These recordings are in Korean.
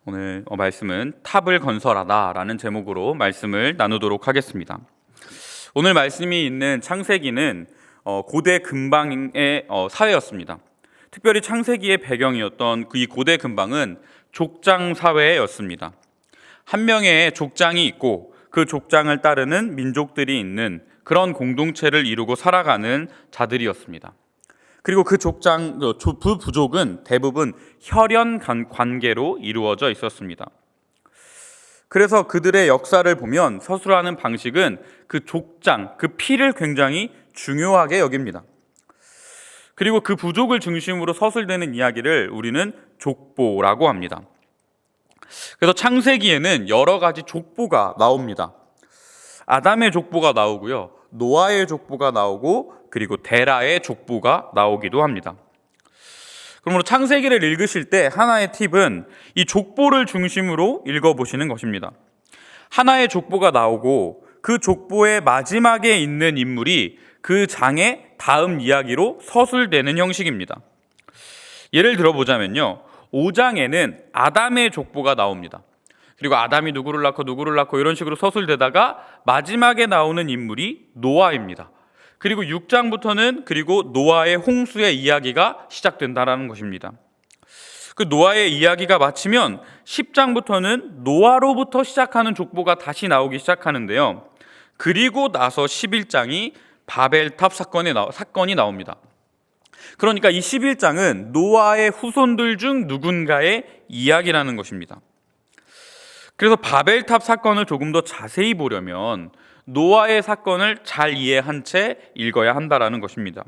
오늘 말씀은 탑을 건설하다라는 제목으로 말씀을 나누도록 하겠습니다. 오늘 말씀이 있는 창세기는 고대 근방의 사회였습니다. 특별히 창세기의 배경이었던 이 고대 근방은 족장 사회였습니다. 한 명의 족장이 있고 그 족장을 따르는 민족들이 있는 그런 공동체를 이루고 살아가는 자들이었습니다. 그리고 그 족장, 부족은 대부분 혈연 관계로 이루어져 있었습니다. 그래서 그들의 역사를 보면 서술하는 방식은 그 족장, 그 피를 굉장히 중요하게 여깁니다. 그리고 그 부족을 중심으로 서술되는 이야기를 우리는 족보라고 합니다. 그래서 창세기에는 여러 가지 족보가 나옵니다. 아담의 족보가 나오고요, 노아의 족보가 나오고 그리고 데라의 족보가 나오기도 합니다. 그러므로 창세기를 읽으실 때 하나의 팁은 이 족보를 중심으로 읽어보시는 것입니다. 하나의 족보가 나오고 그 족보의 마지막에 있는 인물이 그 장의 다음 이야기로 서술되는 형식입니다. 예를 들어보자면요, 5장에는 아담의 족보가 나옵니다. 그리고 아담이 누구를 낳고 이런 식으로 서술되다가 마지막에 나오는 인물이 노아입니다. 그리고 6장부터는 그리고 노아의 홍수의 이야기가 시작된다는 것입니다. 그 노아의 이야기가 마치면 10장부터는 노아로부터 시작하는 족보가 다시 나오기 시작하는데요. 그리고 나서 11장이 바벨탑 사건이 나옵니다. 그러니까 이 11장은 노아의 후손들 중 누군가의 이야기라는 것입니다. 그래서 바벨탑 사건을 조금 더 자세히 보려면 노아의 사건을 잘 이해한 채 읽어야 한다는 것입니다.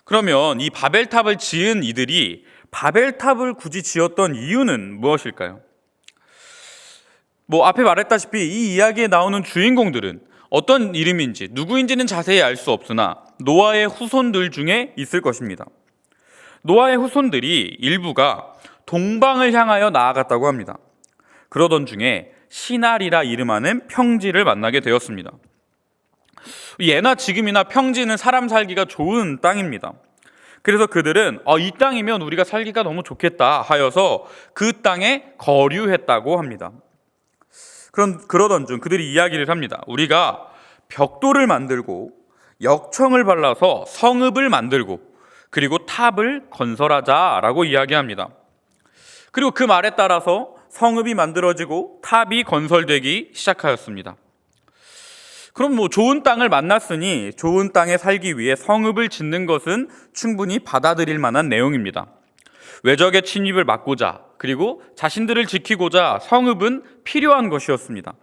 그러면 이 바벨탑을 지은 이들이 바벨탑을 굳이 지었던 이유는 무엇일까요? 앞에 말했다시피 이 이야기에 나오는 주인공들은 어떤 이름인지 누구인지는 자세히 알 수 없으나 노아의 후손들 중에 있을 것입니다. 노아의 후손들이 일부가 동방을 향하여 나아갔다고 합니다. 그러던 중에 시날이라 이름하는 평지를 만나게 되었습니다. 예나 지금이나 평지는 사람 살기가 좋은 땅입니다. 그래서 그들은 이 땅이면 우리가 살기가 너무 좋겠다 하여서 그 땅에 거류했다고 합니다. 그러던 중 그들이 이야기를 합니다. 우리가 벽돌을 만들고 역청을 발라서 성읍을 만들고 그리고 탑을 건설하자라고 이야기합니다. 그리고 그 말에 따라서 성읍이 만들어지고 탑이 건설되기 시작하였습니다. 그럼 좋은 땅을 만났으니 좋은 땅에 살기 위해 성읍을 짓는 것은 충분히 받아들일 만한 내용입니다. 외적의 침입을 막고자 그리고 자신들을 지키고자 성읍은 필요한 것이었습니다.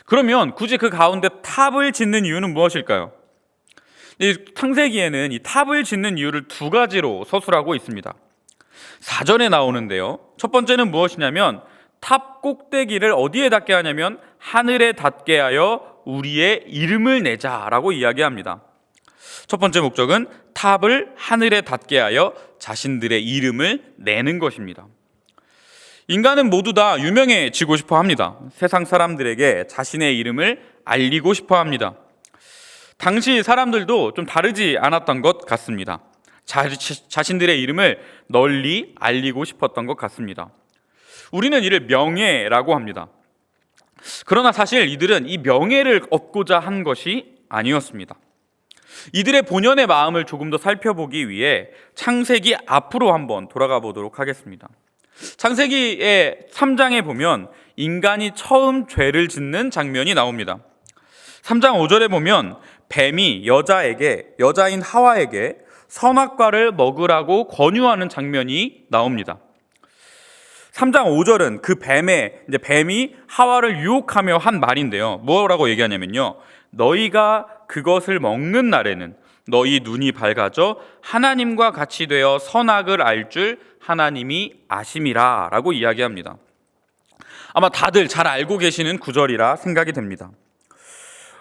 그러면 굳이 그 가운데 탑을 짓는 이유는 무엇일까요? 이 창세기에는 이 탑을 짓는 이유를 두 가지로 서술하고 있습니다. 4절에 나오는데요, 첫 번째는 무엇이냐면 탑 꼭대기를 어디에 닿게 하냐면 하늘에 닿게 하여 우리의 이름을 내자라고 이야기합니다. 첫 번째 목적은 탑을 하늘에 닿게 하여 자신들의 이름을 내는 것입니다. 인간은 모두 다 유명해지고 싶어 합니다. 세상 사람들에게 자신의 이름을 알리고 싶어 합니다. 당시 사람들도 좀 다르지 않았던 것 같습니다. 자신들의 이름을 널리 알리고 싶었던 것 같습니다. 우리는 이를 명예라고 합니다. 그러나 사실 이들은 이 명예를 얻고자 한 것이 아니었습니다. 이들의 본연의 마음을 조금 더 살펴보기 위해 창세기 앞으로 한번 돌아가 보도록 하겠습니다. 창세기의 3장에 보면 인간이 처음 죄를 짓는 장면이 나옵니다. 3장 5절에 보면 뱀이 여자인 하와에게 선악과를 먹으라고 권유하는 장면이 나옵니다. 3장 5절은 그 뱀이 하와를 유혹하며 한 말인데요, 뭐라고 얘기하냐면요, 너희가 그것을 먹는 날에는 너희 눈이 밝아져 하나님과 같이 되어 선악을 알 줄 하나님이 아심이라 라고 이야기합니다. 아마 다들 잘 알고 계시는 구절이라 생각이 됩니다.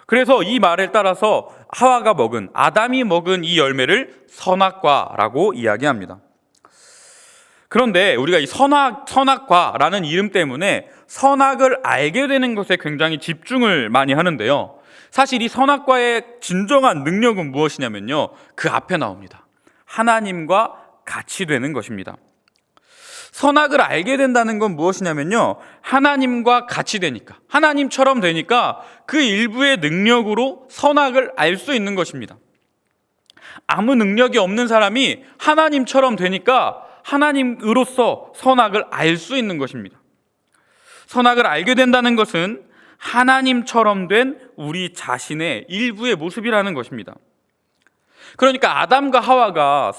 그래서 이 말에 따라서 아담이 먹은 이 열매를 선악과라고 이야기합니다. 그런데 우리가 이 선악과라는 이름 때문에 선악을 알게 되는 것에 굉장히 집중을 많이 하는데요, 사실 이 선악과의 진정한 능력은 무엇이냐면요, 그 앞에 나옵니다. 하나님과 같이 되는 것입니다. 선악을 알게 된다는 건 무엇이냐면요, 하나님과 같이 되니까, 하나님처럼 되니까 그 일부의 능력으로 선악을 알 수 있는 것입니다. 아무 능력이 없는 사람이 하나님처럼 되니까 하나님으로서 선악을 알 수 있는 것입니다. 선악을 알게 된다는 것은 하나님처럼 된 우리 자신의 일부의 모습이라는 것입니다. 그러니까 아담과 하와가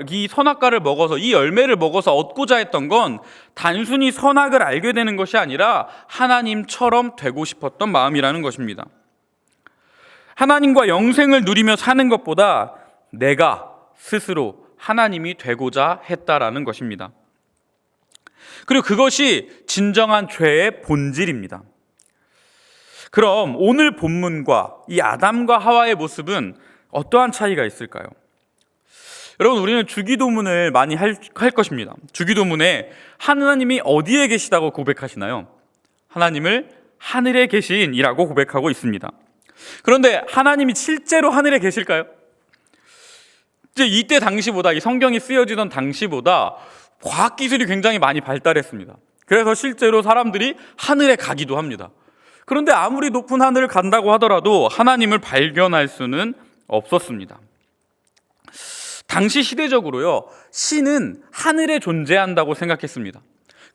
이 선악과를 먹어서, 이 열매를 먹어서 얻고자 했던 건 단순히 선악을 알게 되는 것이 아니라 하나님처럼 되고 싶었던 마음이라는 것입니다. 하나님과 영생을 누리며 사는 것보다 내가 스스로 하나님이 되고자 했다라는 것입니다. 그리고 그것이 진정한 죄의 본질입니다. 그럼 오늘 본문과 이 아담과 하와의 모습은 어떠한 차이가 있을까요? 여러분, 우리는 주기도문을 많이 할 것입니다. 주기도문에 하나님이 어디에 계시다고 고백하시나요? 하나님을 하늘에 계신이라고 고백하고 있습니다. 그런데 하나님이 실제로 하늘에 계실까요? 이제 이때 당시보다, 이 성경이 쓰여지던 당시보다 과학기술이 굉장히 많이 발달했습니다. 그래서 실제로 사람들이 하늘에 가기도 합니다. 그런데 아무리 높은 하늘을 간다고 하더라도 하나님을 발견할 수는 없었습니다. 당시 시대적으로요, 신은 하늘에 존재한다고 생각했습니다.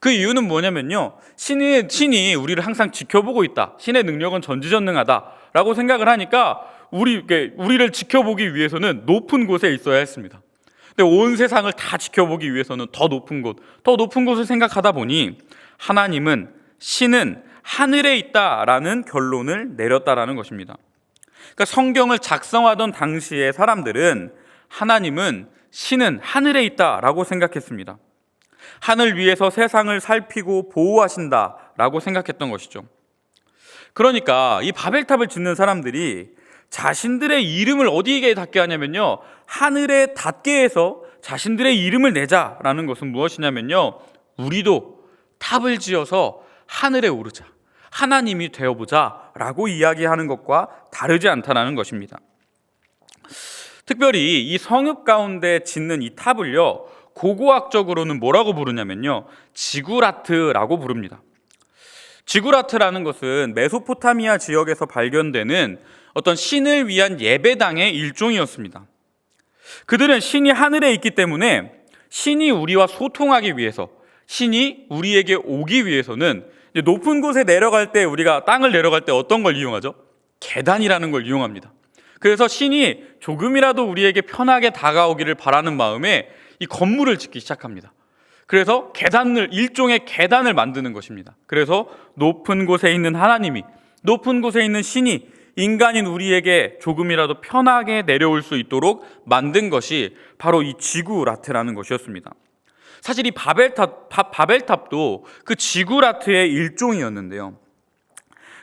그 이유는 뭐냐면요, 신이 우리를 항상 지켜보고 있다, 신의 능력은 전지전능하다라고 생각을 하니까 우리를 지켜보기 위해서는 높은 곳에 있어야 했습니다. 근데 온 세상을 다 지켜보기 위해서는 더 높은 곳을 생각하다 보니 신은 하늘에 있다라는 결론을 내렸다라는 것입니다. 그러니까 성경을 작성하던 당시의 사람들은 신은 하늘에 있다라고 생각했습니다. 하늘 위에서 세상을 살피고 보호하신다라고 생각했던 것이죠. 그러니까 이 바벨탑을 짓는 사람들이 자신들의 이름을 어디에 닿게 하냐면요, 하늘에 닿게 해서 자신들의 이름을 내자라는 것은 무엇이냐면요, 우리도 탑을 지어서 하늘에 오르자, 하나님이 되어보자 라고 이야기하는 것과 다르지 않다는 것입니다. 특별히 이 성읍 가운데 짓는 이 탑을요, 고고학적으로는 뭐라고 부르냐면요, 지구라트라고 부릅니다. 지구라트라는 것은 메소포타미아 지역에서 발견되는 어떤 신을 위한 예배당의 일종이었습니다. 그들은 신이 하늘에 있기 때문에 신이 우리와 소통하기 위해서, 신이 우리에게 오기 위해서는 높은 곳에 내려갈 때, 우리가 땅을 내려갈 때 어떤 걸 이용하죠? 계단이라는 걸 이용합니다. 그래서 신이 조금이라도 우리에게 편하게 다가오기를 바라는 마음에 이 건물을 짓기 시작합니다. 그래서 일종의 계단을 만드는 것입니다. 그래서 높은 곳에 있는 하나님이, 높은 곳에 있는 신이 인간인 우리에게 조금이라도 편하게 내려올 수 있도록 만든 것이 바로 이 지구라트라는 것이었습니다. 사실 이 바벨탑도 그 지구라트의 일종이었는데요.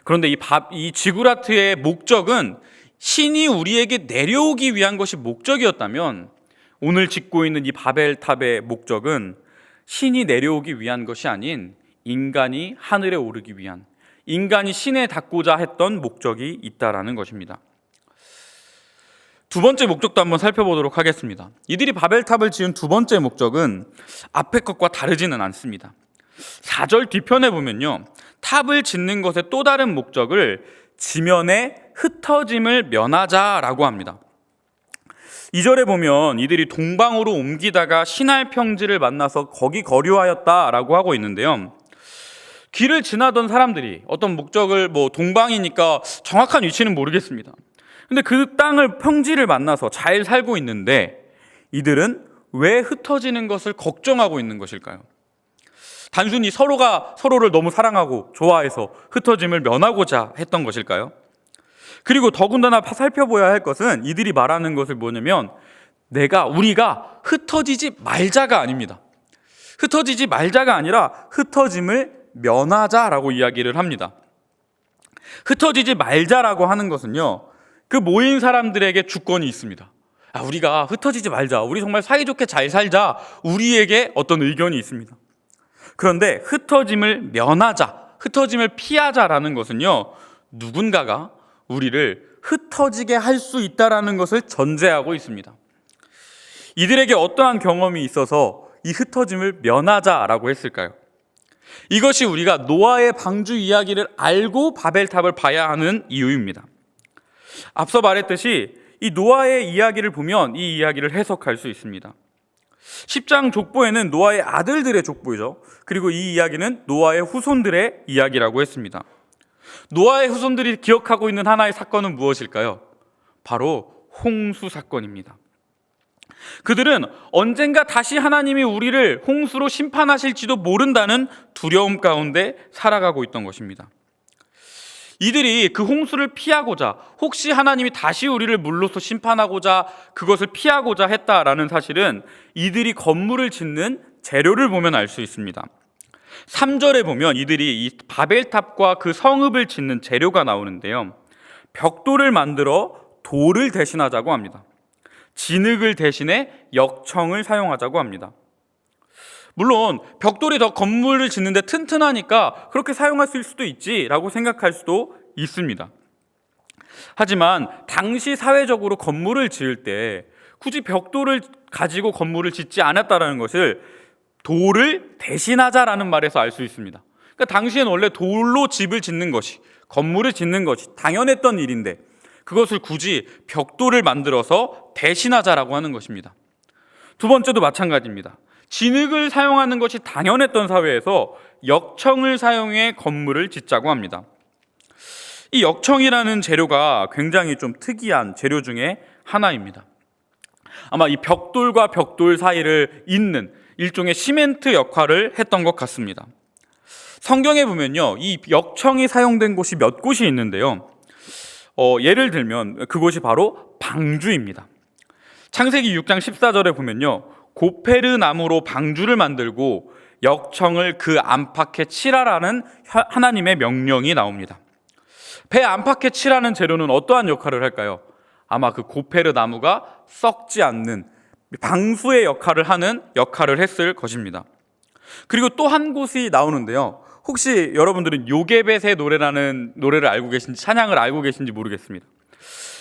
그런데 이 지구라트의 목적은 신이 우리에게 내려오기 위한 것이 목적이었다면, 오늘 짓고 있는 이 바벨탑의 목적은 신이 내려오기 위한 것이 아닌 인간이 하늘에 오르기 위한, 인간이 신에 닿고자 했던 목적이 있다라는 것입니다. 두 번째 목적도 한번 살펴보도록 하겠습니다. 이들이 바벨탑을 지은 두 번째 목적은 앞의 것과 다르지는 않습니다. 4절 뒤편에 보면요, 탑을 짓는 것의 또 다른 목적을 지면에 흩어짐을 면하자라고 합니다. 2절에 보면 이들이 동방으로 옮기다가 신할 평지를 만나서 거기 거류하였다라고 하고 있는데요, 길을 지나던 사람들이 어떤 목적을, 동방이니까 정확한 위치는 모르겠습니다. 근데 그 평지를 만나서 잘 살고 있는데 이들은 왜 흩어지는 것을 걱정하고 있는 것일까요? 단순히 서로가 서로를 너무 사랑하고 좋아해서 흩어짐을 면하고자 했던 것일까요? 그리고 더군다나 살펴봐야 할 것은, 이들이 말하는 것을 뭐냐면 우리가 흩어지지 말자가 아닙니다. 흩어지지 말자가 아니라 흩어짐을 면하자라고 이야기를 합니다. 흩어지지 말자라고 하는 것은요, 그 모인 사람들에게 주권이 있습니다. 우리가 흩어지지 말자, 우리 정말 사이좋게 잘 살자, 우리에게 어떤 의견이 있습니다. 그런데 흩어짐을 면하자, 흩어짐을 피하자라는 것은요, 누군가가 우리를 흩어지게 할 수 있다라는 것을 전제하고 있습니다. 이들에게 어떠한 경험이 있어서 이 흩어짐을 면하자라고 했을까요? 이것이 우리가 노아의 방주 이야기를 알고 바벨탑을 봐야 하는 이유입니다. 앞서 말했듯이 이 노아의 이야기를 보면 이 이야기를 해석할 수 있습니다. 10장 족보에는 노아의 아들들의 족보이죠. 그리고 이 이야기는 노아의 후손들의 이야기라고 했습니다. 노아의 후손들이 기억하고 있는 하나의 사건은 무엇일까요? 바로 홍수 사건입니다. 그들은 언젠가 다시 하나님이 우리를 홍수로 심판하실지도 모른다는 두려움 가운데 살아가고 있던 것입니다. 이들이 그 홍수를 피하고자, 혹시 하나님이 다시 우리를 물로서 심판하고자 그것을 피하고자 했다라는 사실은 이들이 건물을 짓는 재료를 보면 알 수 있습니다. 3절에 보면 이들이 이 바벨탑과 그 성읍을 짓는 재료가 나오는데요, 벽돌을 만들어 돌을 대신하자고 합니다. 진흙을 대신해 역청을 사용하자고 합니다. 물론 벽돌이 더 건물을 짓는데 튼튼하니까 그렇게 사용할 수도 있지라고 생각할 수도 있습니다. 하지만 당시 사회적으로 건물을 지을 때 굳이 벽돌을 가지고 건물을 짓지 않았다는 것을 돌을 대신하자라는 말에서 알 수 있습니다. 그러니까 당시엔 원래 돌로 집을 짓는 것이, 건물을 짓는 것이 당연했던 일인데 그것을 굳이 벽돌을 만들어서 대신하자라고 하는 것입니다. 두 번째도 마찬가지입니다. 진흙을 사용하는 것이 당연했던 사회에서 역청을 사용해 건물을 짓자고 합니다. 이 역청이라는 재료가 굉장히 좀 특이한 재료 중에 하나입니다. 아마 이 벽돌과 벽돌 사이를 잇는 일종의 시멘트 역할을 했던 것 같습니다. 성경에 보면요, 이 역청이 사용된 곳이 몇 곳이 있는데요, 예를 들면 그곳이 바로 방주입니다. 창세기 6장 14절에 보면요, 고페르 나무로 방주를 만들고 역청을 그 안팎에 칠하라는 하나님의 명령이 나옵니다. 배 안팎에 칠하는 재료는 어떠한 역할을 할까요? 아마 그 고페르 나무가 썩지 않는 방수의 역할을 했을 것입니다. 그리고 또 한 곳이 나오는데요, 혹시 여러분들은 요게벳의 노래라는 노래를 알고 계신지, 찬양을 알고 계신지 모르겠습니다.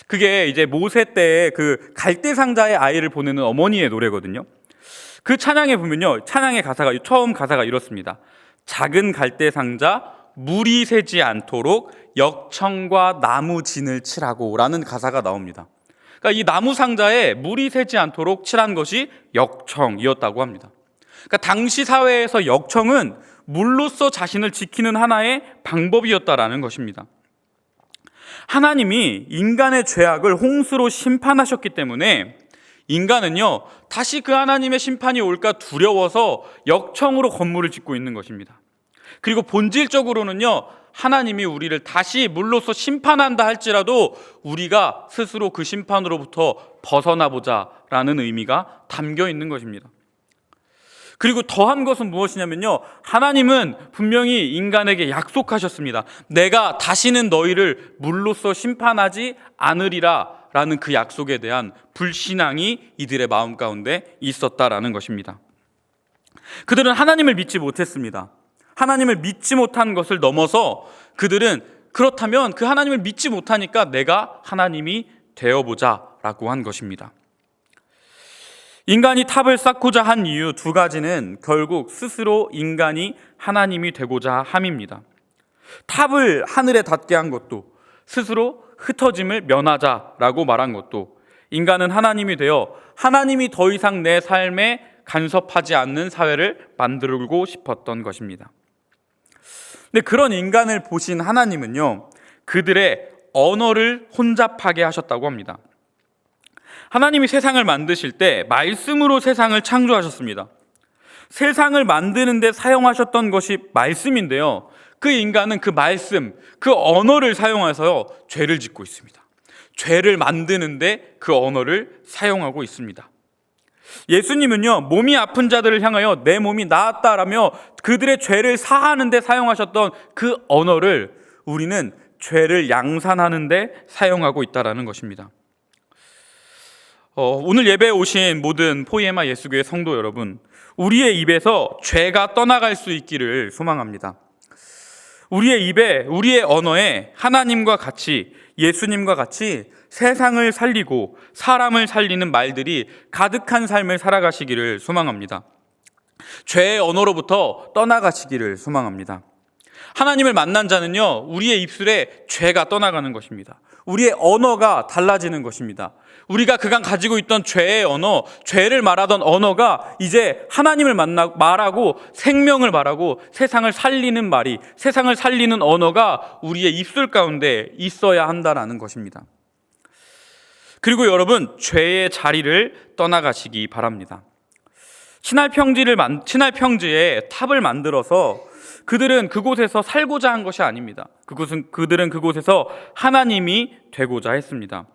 그게 이제 모세 때의 그 갈대 상자의 아이를 보내는 어머니의 노래거든요. 그 찬양에 보면요, 찬양의 가사가, 처음 가사가 이렇습니다. 작은 갈대 상자 물이 새지 않도록 역청과 나무 진을 칠하고 라는 가사가 나옵니다. 그러니까 이 나무 상자에 물이 새지 않도록 칠한 것이 역청이었다고 합니다. 그러니까 당시 사회에서 역청은 물로써 자신을 지키는 하나의 방법이었다라는 것입니다. 하나님이 인간의 죄악을 홍수로 심판하셨기 때문에 인간은요, 다시 그 하나님의 심판이 올까 두려워서 역청으로 건물을 짓고 있는 것입니다. 그리고 본질적으로는요, 하나님이 우리를 다시 물로써 심판한다 할지라도 우리가 스스로 그 심판으로부터 벗어나 보자라는 의미가 담겨 있는 것입니다. 그리고 더한 것은 무엇이냐면요, 하나님은 분명히 인간에게 약속하셨습니다. 내가 다시는 너희를 물로써 심판하지 않으리라 라는 그 약속에 대한 불신앙이 이들의 마음 가운데 있었다라는 것입니다. 그들은 하나님을 믿지 못했습니다. 하나님을 믿지 못한 것을 넘어서 그들은 그렇다면 그 하나님을 믿지 못하니까 내가 하나님이 되어보자 라고 한 것입니다. 인간이 탑을 쌓고자 한 이유 두 가지는 결국 스스로 인간이 하나님이 되고자 함입니다. 탑을 하늘에 닿게 한 것도, 스스로 흩어짐을 면하자라고 말한 것도, 인간은 하나님이 되어 하나님이 더 이상 내 삶에 간섭하지 않는 사회를 만들고 싶었던 것입니다. 근데 그런 인간을 보신 하나님은요, 그들의 언어를 혼잡하게 하셨다고 합니다. 하나님이 세상을 만드실 때 말씀으로 세상을 창조하셨습니다. 세상을 만드는 데 사용하셨던 것이 말씀인데요, 그 인간은 그 말씀, 그 언어를 사용해서 죄를 짓고 있습니다. 죄를 만드는데 그 언어를 사용하고 있습니다. 예수님은요, 몸이 아픈 자들을 향하여 내 몸이 나았다라며 그들의 죄를 사하는 데 사용하셨던 그 언어를 우리는 죄를 양산하는 데 사용하고 있다는 것입니다. 오늘 예배에 오신 모든 포이에마 예수교회 성도 여러분, 우리의 입에서 죄가 떠나갈 수 있기를 소망합니다. 우리의 입에, 우리의 언어에 하나님과 같이, 예수님과 같이 세상을 살리고 사람을 살리는 말들이 가득한 삶을 살아가시기를 소망합니다. 죄의 언어로부터 떠나가시기를 소망합니다. 하나님을 만난 자는요, 우리의 입술에 죄가 떠나가는 것입니다. 우리의 언어가 달라지는 것입니다. 우리가 그간 가지고 있던 죄의 언어, 죄를 말하던 언어가 이제 하나님을 말하고 생명을 말하고 세상을 살리는 말이, 세상을 살리는 언어가 우리의 입술 가운데 있어야 한다는 것입니다. 그리고 여러분, 죄의 자리를 떠나가시기 바랍니다. 신할 평지에 탑을 만들어서 그들은 그곳에서 살고자 한 것이 아닙니다. 그들은 그곳에서 하나님이 되고자 했습니다.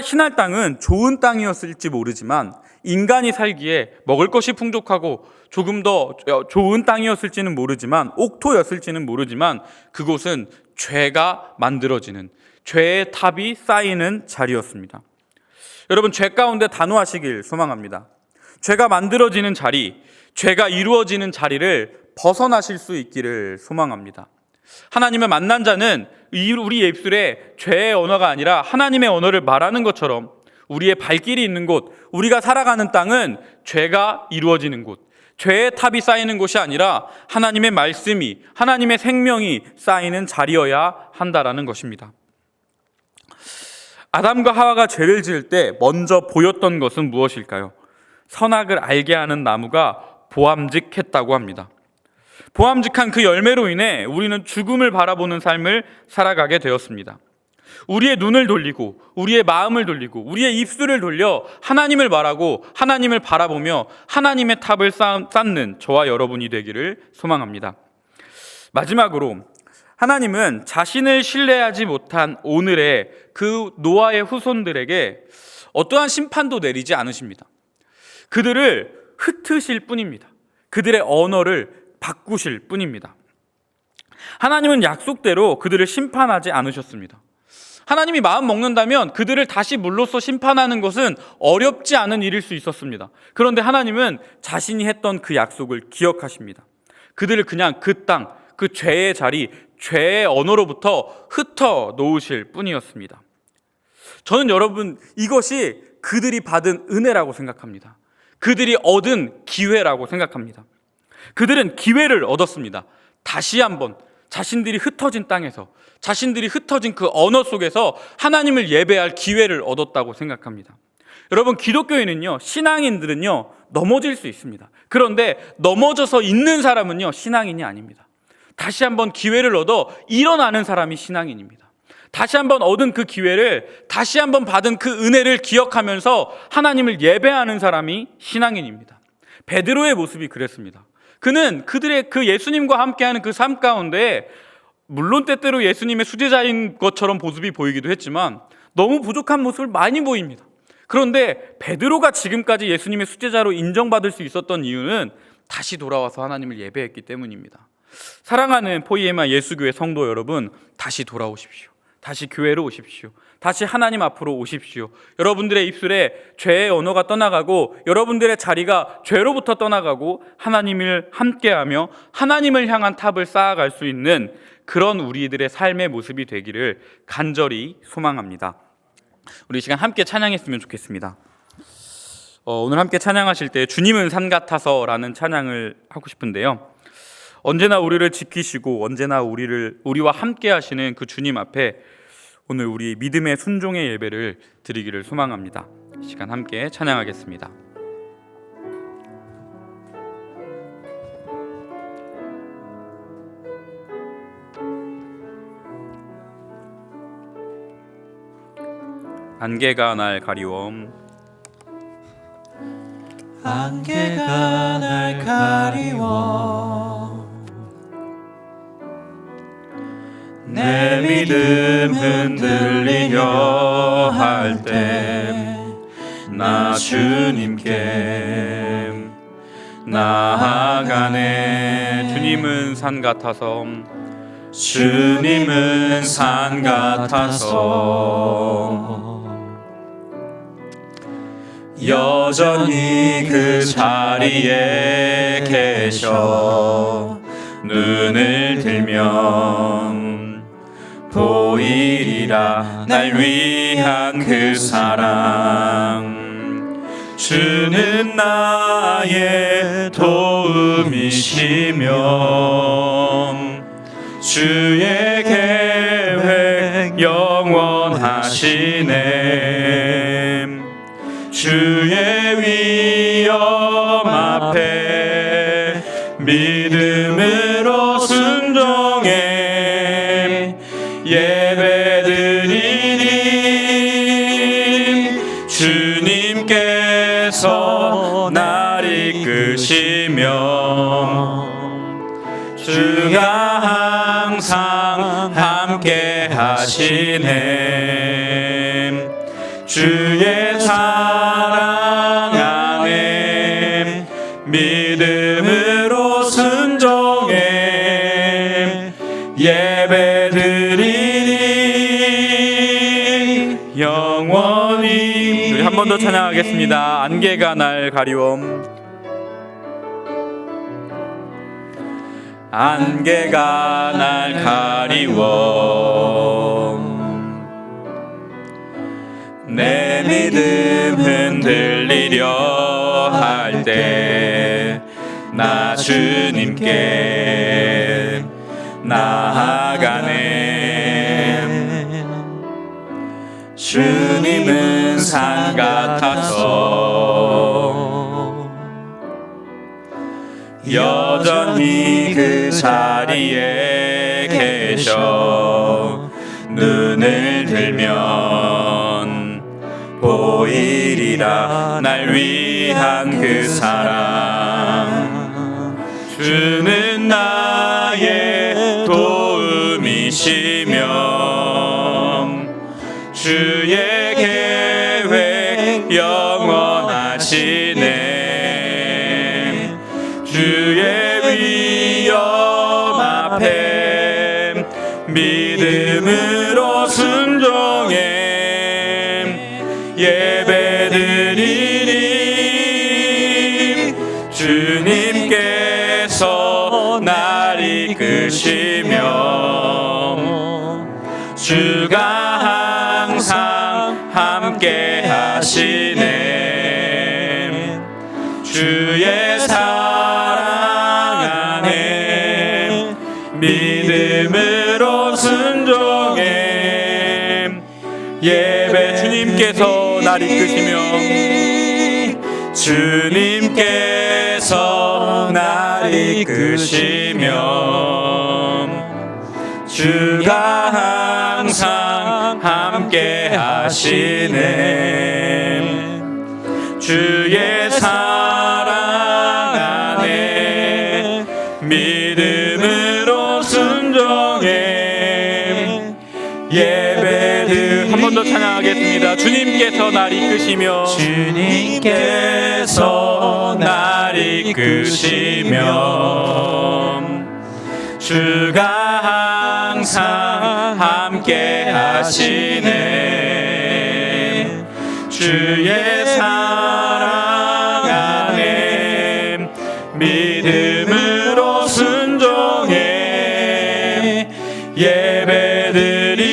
신할 땅은 좋은 땅이었을지 모르지만 인간이 살기에 먹을 것이 풍족하고 조금 더 좋은 땅이었을지는 모르지만, 옥토였을지는 모르지만 그곳은 죄가 만들어지는, 죄의 탑이 쌓이는 자리였습니다. 여러분, 죄 가운데 단호하시길 소망합니다. 죄가 만들어지는 자리, 죄가 이루어지는 자리를 벗어나실 수 있기를 소망합니다. 하나님을 만난 자는 우리의 입술에 죄의 언어가 아니라 하나님의 언어를 말하는 것처럼 우리의 발길이 있는 곳, 우리가 살아가는 땅은 죄가 이루어지는 곳, 죄의 탑이 쌓이는 곳이 아니라 하나님의 말씀이, 하나님의 생명이 쌓이는 자리여야 한다라는 것입니다. 아담과 하와가 죄를 지을 때 먼저 보였던 것은 무엇일까요? 선악을 알게 하는 나무가 보암직했다고 합니다. 보암직한 그 열매로 인해 우리는 죽음을 바라보는 삶을 살아가게 되었습니다. 우리의 눈을 돌리고 우리의 마음을 돌리고 우리의 입술을 돌려 하나님을 말하고 하나님을 바라보며 하나님의 탑을 쌓는 저와 여러분이 되기를 소망합니다. 마지막으로, 하나님은 자신을 신뢰하지 못한 오늘의 그 노아의 후손들에게 어떠한 심판도 내리지 않으십니다. 그들을 흩으실 뿐입니다. 그들의 언어를 바꾸실 뿐입니다. 하나님은 약속대로 그들을 심판하지 않으셨습니다. 하나님이 마음 먹는다면 그들을 다시 물로써 심판하는 것은 어렵지 않은 일일 수 있었습니다. 그런데 하나님은 자신이 했던 그 약속을 기억하십니다. 그들을 그냥 그 땅, 그 죄의 자리, 죄의 언어로부터 흩어 놓으실 뿐이었습니다. 저는 여러분, 이것이 그들이 받은 은혜라고 생각합니다. 그들이 얻은 기회라고 생각합니다. 그들은 기회를 얻었습니다. 다시 한번 자신들이 흩어진 땅에서, 자신들이 흩어진 그 언어 속에서 하나님을 예배할 기회를 얻었다고 생각합니다. 여러분, 기독교인은요, 신앙인들은요, 넘어질 수 있습니다. 그런데 넘어져서 있는 사람은요, 신앙인이 아닙니다. 다시 한번 기회를 얻어 일어나는 사람이 신앙인입니다. 다시 한번 얻은 그 기회를, 다시 한번 받은 그 은혜를 기억하면서 하나님을 예배하는 사람이 신앙인입니다. 베드로의 모습이 그랬습니다. 그는 그들의 그 예수님과 함께하는 그 삶 가운데, 물론 때때로 예수님의 수제자인 것처럼 모습이 보이기도 했지만 너무 부족한 모습을 많이 보입니다. 그런데 베드로가 지금까지 예수님의 수제자로 인정받을 수 있었던 이유는 다시 돌아와서 하나님을 예배했기 때문입니다. 사랑하는 포이에마 예수교회 성도 여러분, 다시 돌아오십시오. 다시 교회로 오십시오. 다시 하나님 앞으로 오십시오. 여러분들의 입술에 죄의 언어가 떠나가고 여러분들의 자리가 죄로부터 떠나가고 하나님을 함께하며 하나님을 향한 탑을 쌓아갈 수 있는 그런 우리들의 삶의 모습이 되기를 간절히 소망합니다. 우리 이 시간 함께 찬양했으면 좋겠습니다. 오늘 함께 찬양하실 때 주님은 산 같아서 라는 찬양을 하고 싶은데요, 언제나 우리를 지키시고 언제나 우리와 함께 하시는 그 주님 앞에 오늘 우리 믿음의 순종의 예배를 드리기를 소망합니다. 이 시간 함께 찬양하겠습니다. 안개가 날 가리움, 안개가 날 가리워 내 믿음 흔들리려 할 때 나 주님께 나아가네. 주님은 산 같아서, 주님은 산 같아서 여전히 그 자리에 계셔 눈을 들면 보이리라 날 위한 그 사랑. 주는 나의 도움이시며 주의 계획 영원하시네. 주의 위엄 앞에 믿음으로 순종해 예배드리니 주님께서 날 이끄시며 주가 항상 함께 하시네. 주의 사랑 안에 믿음으로 순종해 예배드리니 영원히. 우리 한 번 더 찬양하겠습니다. 안개가 날 가리움. 안개가 날 가리워 내 믿음 흔들리려 할 때 나 주님께 나아가네. 주님은 산 같아서 여전히 그 자리에 계셔 눈을 들면 보이리라 날 위한 그 사랑. 주는 나의 도움이시며 주의 계획 영원하시네. 주의 위엄 앞에 믿음으로 순종해 예배드리니 주님께서 날 이끄시며 주가 항상 함께 하시네. 주의 사랑 안에 믿음으로 순종해 예배. 주님께서 날 이끄시며 주님께서 날 이끄시며 주가 항상 함께 하시네. 주의 사랑 안에 믿음으로 순종해 예배드. 한 번 더 찬양하겠습니다. 주님께서 날 이끄시며 주님께서 날 이끄시며 주가 항상 함께 하시네. 주의 사랑 안에 믿음으로 순종해 예배드리리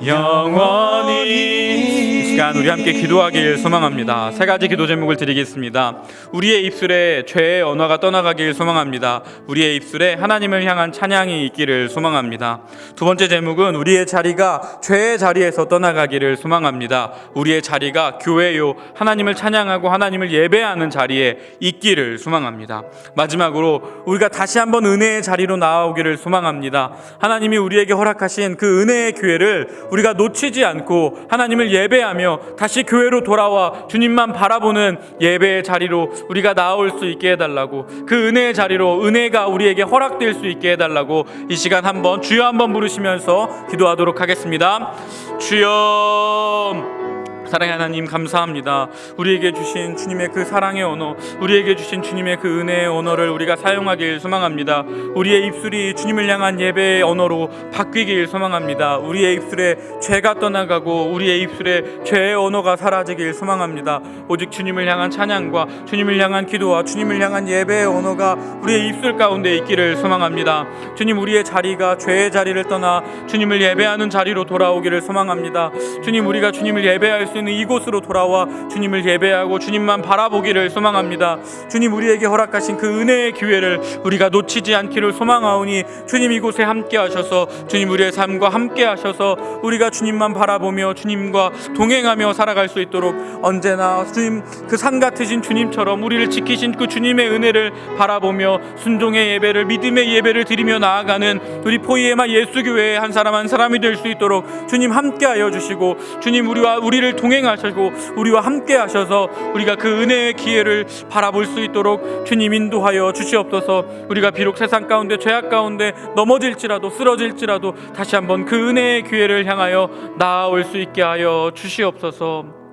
영원히. 이 시간 우리 함께 기도하길 소망합니다. 세 가지 기도 제목을 드리겠습니다. 우리의 입술에 죄의 언어가 떠나가길 소망합니다. 우리의 입술에 하나님을 향한 찬양이 있기를 소망합니다. 두 번째 제목은 우리의 자리가 죄의 자리에서 떠나가기를 소망합니다. 우리의 자리가 교회요, 하나님을 찬양하고 하나님을 예배하는 자리에 있기를 소망합니다. 마지막으로 우리가 다시 한번 은혜의 자리로 나아오기를 소망합니다. 하나님이 우리에게 허락하신 그 은혜의 기회를 우리가 놓치지 않고 하나님을 예배하며 다시 교회로 돌아와 주님만 바라보는 예배의 자리로 우리가 나올 수 있게 해달라고, 그 은혜의 자리로 은혜가 우리에게 허락될 수 있게 해달라고 이 시간 한번 주여 한번 부르시면서 기도하도록 하겠습니다. 주여, 사랑의 하나님 감사합니다. 우리에게 주신 주님의 그 사랑의 언어, 우리에게 주신 주님의 그 은혜의 언어를 우리가 사용하길 소망합니다. 우리의 입술이 주님을 향한 예배의 언어로 바뀌길 소망합니다. 우리의 입술에 죄가 떠나가고 우리의 입술에 죄의 언어가 사라지길 소망합니다. 오직 주님을 향한 찬양과 주님을 향한 기도와 주님을 향한 예배의 언어가 우리의 입술 가운데 있기를 소망합니다. 주님, 우리의 자리가 죄의 자리를 떠나 주님을 예배하는 자리로 돌아오기를 소망합니다. 주님, 우리가 주님을 예배할 수 수 있는 이곳으로 돌아와 주님을 예배하고 주님만 바라보기를 소망합니다. 주님, 우리에게 허락하신 그 은혜의 기회를 우리가 놓치지 않기를 소망하오니 주님 이곳에 함께 하셔서 주님 우리의 삶과 함께 하셔서 우리가 주님만 바라보며 주님과 동행하며 살아갈 수 있도록 언제나 주님 그 산 같으신 주님처럼 우리를 지키신 그 주님의 은혜를 바라보며 순종의 예배를, 믿음의 예배를 드리며 나아가는 우리 포이에마 예수교회의 한 사람 한 사람이 될 수 있도록 주님 함께하여 주시고 주님 우리를 동행하시고 우리와 함께 하셔서 우리가 그 은혜의 기회를 바라볼 수 있도록 주님 인도하여 주시옵소서. 우리가 비록 세상 가운데 죄악 가운데 넘어질지라도 쓰러질지라도 다시 한번 그 은혜의 기회를 향하여 나아올 수 있게 하여 주시옵소서.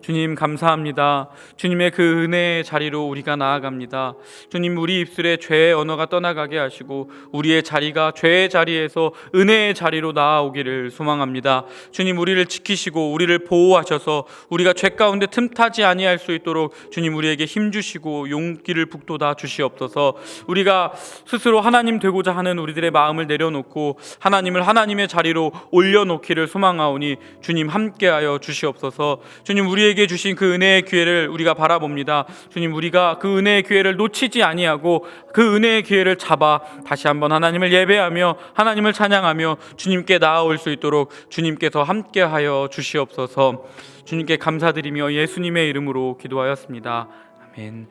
주님 감사합니다. 주님의 그 은혜의 자리로 우리가 나아갑니다. 주님, 우리 입술에 죄의 언어가 떠나가게 하시고 우리의 자리가 죄의 자리에서 은혜의 자리로 나아오기를 소망합니다. 주님, 우리를 지키시고 우리를 보호하셔서 우리가 죄 가운데 틈타지 아니할 수 있도록 주님 우리에게 힘주시고 용기를 북돋아 주시옵소서. 우리가 스스로 하나님 되고자 하는 우리들의 마음을 내려놓고 하나님을 하나님의 자리로 올려놓기를 소망하오니 주님 함께하여 주시옵소서. 주님, 우리에게 주신 그 은혜의 기회를 우리가 바라봅니다. 주님, 우리가 그 은혜의 기회를 놓치지 아니하고 그 은혜의 기회를 잡아 다시 한번 하나님을 예배하며 하나님을 찬양하며 주님께 나아올 수 있도록 주님께서 함께하여 주시옵소서. 주님께 감사드리며 예수님의 이름으로 기도하였습니다. 아멘.